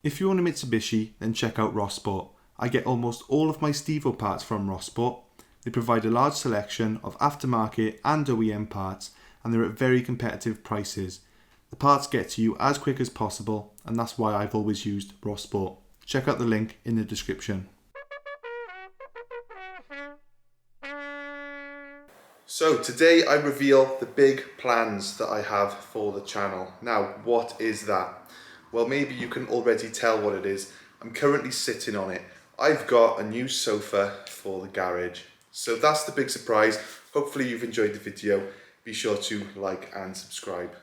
If you own a Mitsubishi, then check out Rossport. I get almost all of my Stevo parts from Rossport. They provide a large selection of aftermarket and OEM parts, and they're at very competitive prices. The parts get to you as quick as possible, and that's why I've always used Rossport. Check out the link in the description. So today I reveal the big plans that I have for the channel. Now, what is that? Well, maybe you can already tell what it is. I'm currently sitting on it. I've got a new sofa for the garage. So that's the big surprise. Hopefully you've enjoyed the video. Be sure to like and subscribe.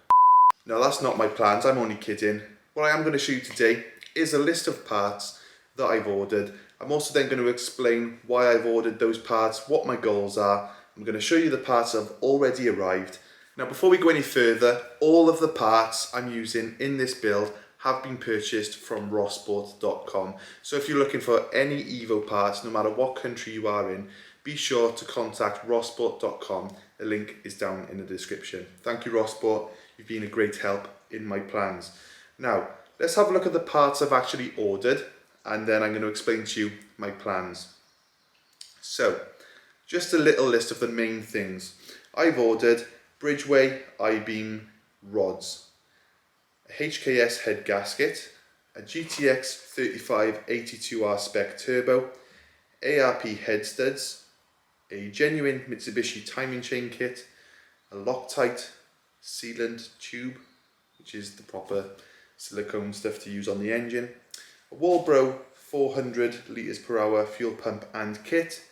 Now, that's not my plans, I'm only kidding. What I am going to show you today is a list of parts that I've ordered. I'm also then going to explain why I've ordered those parts, what my goals are. I'm going to show you the parts that have already arrived. Now, before we go any further, all of the parts I'm using in this build have been purchased from rossport.com. So if you're looking for any Evo parts, no matter what country you are in, be sure to contact rossport.com. The link is down in the description. Thank you, Rossport. You've been a great help in my plans. Now, let's have a look at the parts I've actually ordered, and then I'm going to explain to you my plans. So, just a little list of the main things. I've ordered Bridgeway I-beam rods, a HKS head gasket, a GTX3582R spec turbo, ARP head studs, a genuine Mitsubishi timing chain kit, a Loctite sealant tube, which is the proper silicone stuff to use on the engine, a Walbro 400 litres per hour fuel pump and kit,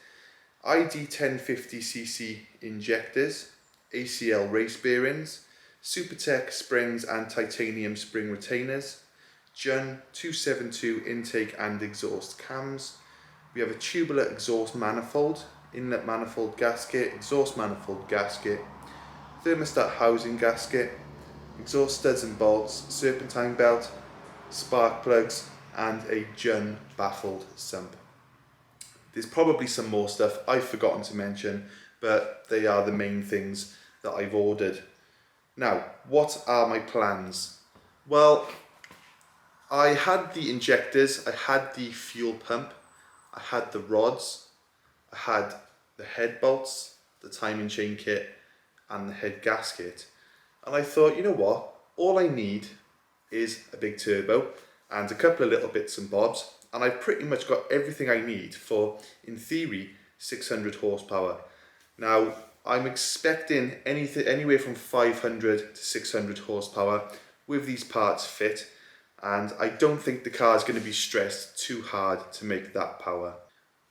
ID 1050cc injectors, ACL Reace Bearings, Supertech springs and titanium spring retainers, Jun 272 intake and exhaust cams. We have a tubular exhaust manifold, inlet manifold gasket, exhaust manifold gasket, thermostat housing gasket, exhaust studs and bolts, serpentine belt, spark plugs, and a Jun baffled sump. There's probably some more stuff I've forgotten to mention, but they are the main things that I've ordered. Now, what are my plans? Well, I had the injectors, I had the fuel pump, I had the rods, I had the head bolts, the timing chain kit, and the head gasket. And I thought, you know what? All I need is a big turbo and a couple of little bits and bobs, and I've pretty much got everything I need for, in theory, 600 horsepower. Now, I'm expecting anywhere from 500 to 600 horsepower with these parts fit, and I don't think the car is going to be stressed too hard to make that power.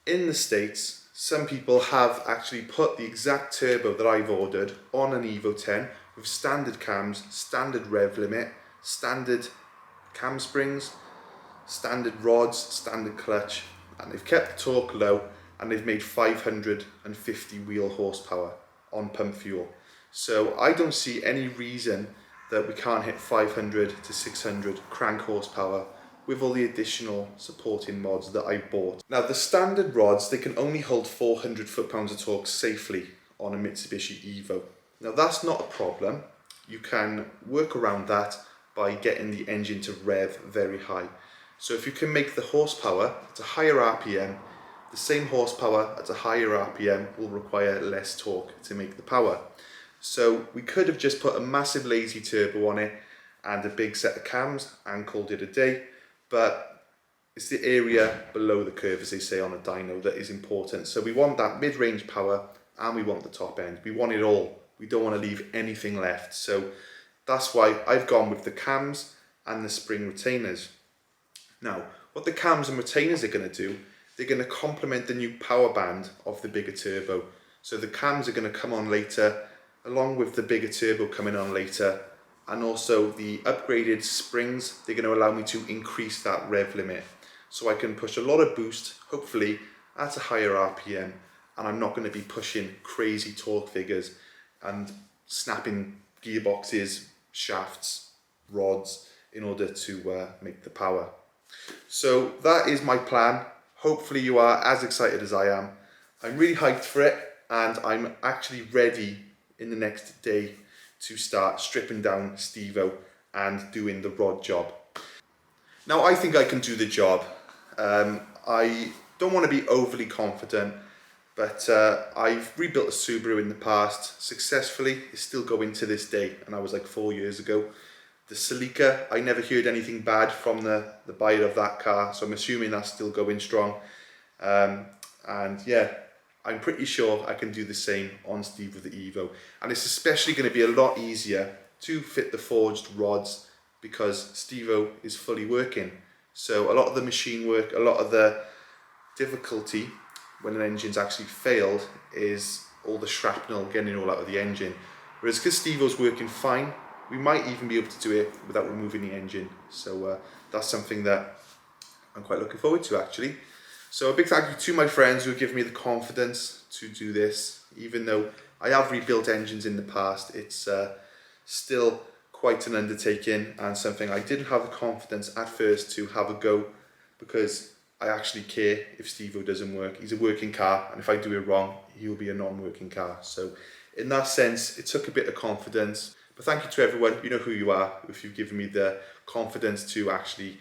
In the States, some people have actually put the exact turbo that I've ordered on an Evo 10 with standard cams, standard rev limit, standard cam springs, standard rods, standard clutch, and they've kept the torque low and they've made 550 wheel horsepower on pump fuel. So I don't see any reason that we can't hit 500 to 600 crank horsepower with all the additional supporting mods that I bought. Now, the standard rods, they can only hold 400 foot-pounds of torque safely on a Mitsubishi Evo. Now, that's not a problem. You can work around that by getting the engine to rev very high. So if you can make the horsepower at a higher RPM, the same horsepower at a higher RPM will require less torque to make the power. So we could have just put a massive lazy turbo on it and a big set of cams and called it a day, but it's the area below the curve, as they say on a dyno, that is important. So we want that mid-range power and we want the top end. We want it all. We don't want to leave anything left. So that's why I've gone with the cams and the spring retainers. Now, what the cams and retainers are going to do, they're going to complement the new power band of the bigger turbo. So the cams are going to come on later, along with the bigger turbo coming on later, and also the upgraded springs, they're going to allow me to increase that rev limit. So I can push a lot of boost, hopefully at a higher RPM, and I'm not going to be pushing crazy torque figures and snapping gearboxes, shafts, rods in order to make the power. So that is my plan. Hopefully you are as excited as I am. I'm really hyped for it, and I'm actually ready in the next day to start stripping down Stevo and doing the rod job. Now I think I can do the job. I don't want to be overly confident, but I've rebuilt a Subaru in the past successfully. It's still going to this day, and I was like 4 years ago. The Celica, I never heard anything bad from the buyer of that car, so I'm assuming that's still going strong. And yeah, I'm pretty sure I can do the same on Stevo the Evo. And it's especially going to be a lot easier to fit the forged rods because Stevo is fully working. So a lot of the machine work, a lot of the difficulty when an engine's actually failed is all the shrapnel getting all out of the engine. Whereas because Stevo's working fine, we might even be able to do it without removing the engine. So that's something that I'm quite looking forward to actually. So a big thank you to my friends who have given me the confidence to do this. Even though I have rebuilt engines in the past, it's still quite an undertaking and something I didn't have the confidence at first to have a go, because I actually care if Stevo doesn't work. He's a working car, and if I do it wrong, he'll be a non-working car. So in that sense, it took a bit of confidence. But thank you to everyone, you know who you are, if you've given me the confidence to actually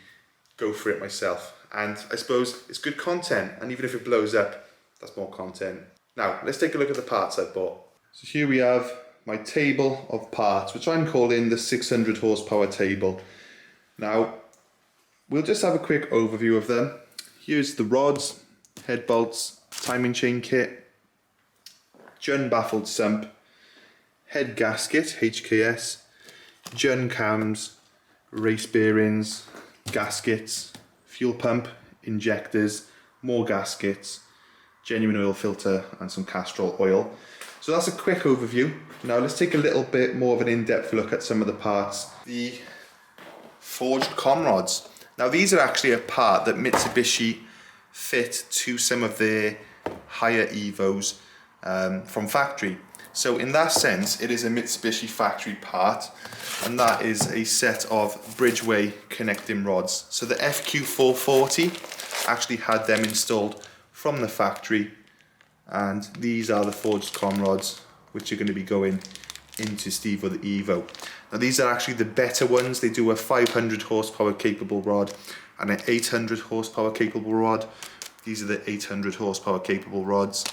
go for it myself. And I suppose it's good content, and even if it blows up, that's more content. Now, let's take a look at the parts I bought. So here we have my table of parts, which I'm calling the 600 horsepower table. Now, we'll just have a quick overview of them. Here's the rods, head bolts, timing chain kit, Jun baffled sump, head gasket, HKS, Jun cams, race bearings, gaskets, fuel pump, injectors, more gaskets, genuine oil filter, and some Castrol oil. So that's a quick overview. Now let's take a little bit more of an in-depth look at some of the parts. The forged Conrods. Now these are actually a part that Mitsubishi fit to some of their higher Evos from factory. So in that sense, it is a Mitsubishi factory part, and that is a set of Bridgeway connecting rods. So the FQ440 actually had them installed from the factory, and these are the forged Conrods, which are going to be going into Stevo the Evo. Now these are actually the better ones. They do a 500 horsepower capable rod and an 800 horsepower capable rod. These are the 800 horsepower capable rods,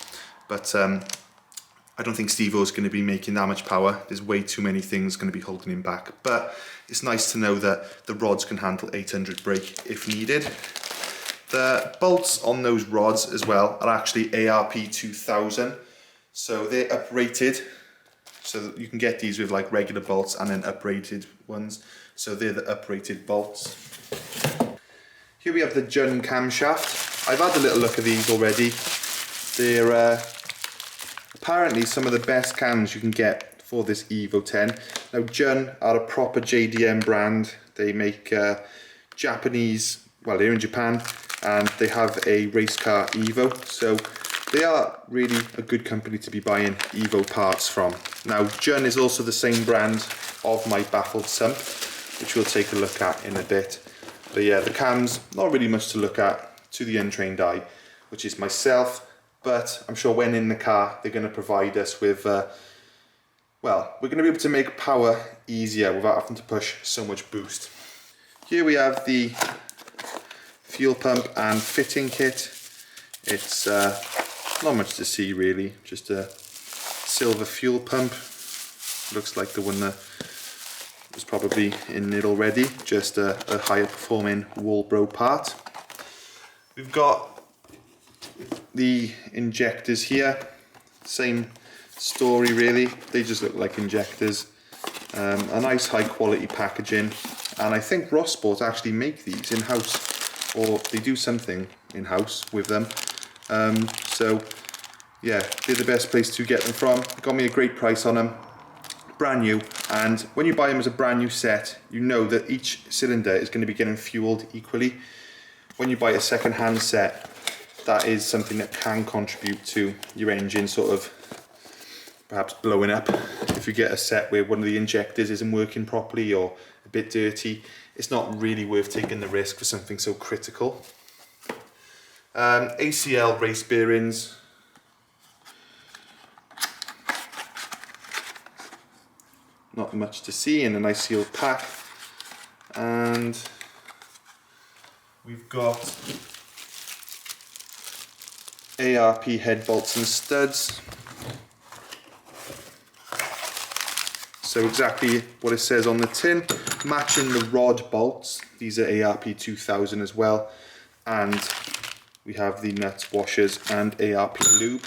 but I don't think Stevo's going to be making that much power. There's way too many things going to be holding him back, but it's nice to know that the rods can handle 800 brake if needed. The bolts on those rods as well are actually ARP 2000, so they're uprated, so that you can get these with like regular bolts and then uprated ones. So they're the uprated bolts. Here we have the Jun camshaft. I've had a little look at these already. They're apparently some of the best cams you can get for this Evo 10. Now Jun are a proper JDM brand. They make Japanese, well, they're in Japan, and they have a race car Evo, so they are really a good company to be buying Evo parts from. Now Jun is also the same brand of my baffled sump, which we'll take a look at in a bit. But yeah, the cams, not really much to look at to the untrained eye, which is myself. But I'm sure when in the car, they're going to provide us with, well, we're going to be able to make power easier without having to push so much boost. Here we have the fuel pump and fitting kit. It's not much to see really, just a silver fuel pump. Looks like the one that was probably in it already, just a higher performing Walbro part. We've got the injectors here, same story really, they just look like injectors. A nice high quality packaging, and I think Rossport actually make these in-house, or they do something in-house with them. So yeah, they're the best place to get them from. Got me a great price on them, brand new, and when you buy them as a brand new set, you know that each cylinder is going to be getting fueled equally. When you buy a second-hand set, that is something that can contribute to your engine sort of perhaps blowing up. If you get a set where one of the injectors isn't working properly or a bit dirty, it's not really worth taking the risk for something so critical. ACL Reace Bearings. Not much to see in a nice sealed pack. And we've got ARP head bolts and studs. So exactly what it says on the tin, matching the rod bolts. These are ARP 2000 as well. And we have the nuts, washers and ARP lube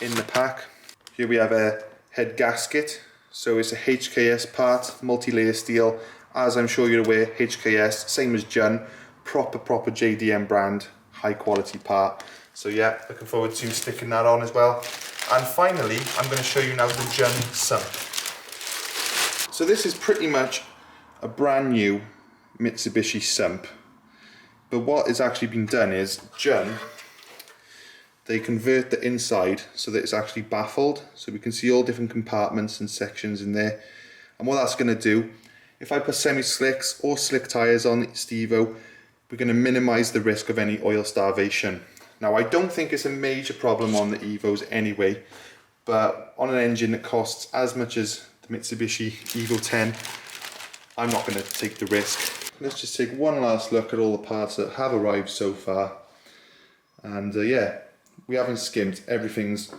in the pack. Here we have a head gasket. So it's a HKS part, multi-layer steel. As I'm sure you're aware, HKS, same as Jun, proper JDM brand, high quality part. So yeah, looking forward to sticking that on as well. And finally, I'm going to show you now the Jun sump. So this is pretty much a brand new Mitsubishi sump. But what has actually been done is Jun, they convert the inside so that it's actually baffled. So we can see all different compartments and sections in there. And what that's going to do, if I put semi-slicks or slick tyres on the Stevo, we're going to minimise the risk of any oil starvation. Now I don't think it's a major problem on the Evos anyway, but on an engine that costs as much as the Mitsubishi Evo 10, I'm not going to take the risk. Let's just take one last look at all the parts that have arrived so far. And yeah, we haven't skimped, everything's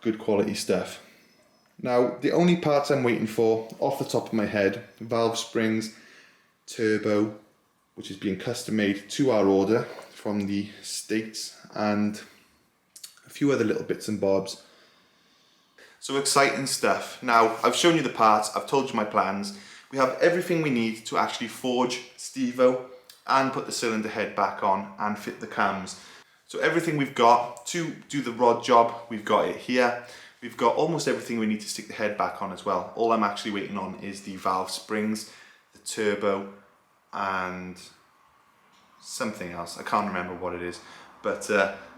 good quality stuff. Now, the only parts I'm waiting for, off the top of my head, valve springs, turbo, which is being custom made to our order from the States, and a few other little bits and bobs. So exciting stuff. Now, I've shown you the parts, I've told you my plans. We have everything we need to actually forge Stevo and put the cylinder head back on and fit the cams. So everything we've got to do the rod job, we've got it here. We've got almost everything we need to stick the head back on as well. All I'm actually waiting on is the valve springs, the turbo, and something else. I can't remember what it is. But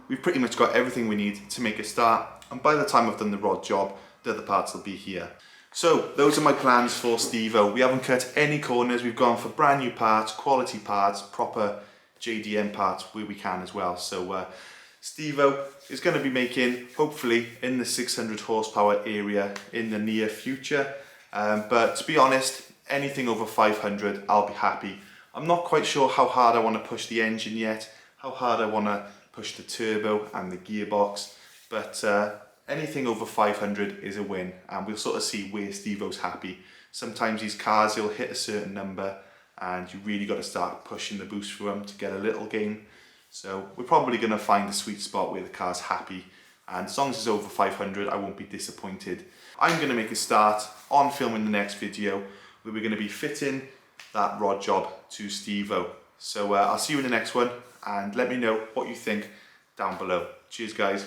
we've pretty much got everything we need to make a start. And by the time I've done the rod job, the other parts will be here. So those are my plans for Stevo. We haven't cut any corners. We've gone for brand new parts, quality parts, proper JDM parts where we can as well. So Stevo is going to be making, hopefully, in the 600 horsepower area in the near future. But to be honest, anything over 500, I'll be happy. I'm not quite sure how hard I want to push the engine yet, how hard I want to push the turbo and the gearbox. But anything over 500 is a win, and we'll sort of see where Stevo's happy. Sometimes these cars, you'll hit a certain number and you really got to start pushing the boost through them to get a little gain. So we're probably going to find the sweet spot where the car's happy, and as long as it's over 500, I won't be disappointed. I'm going to make a start on filming the next video where we're going to be fitting that rod job to Stevo. So I'll see you in the next one, and let me know what you think down below. Cheers guys.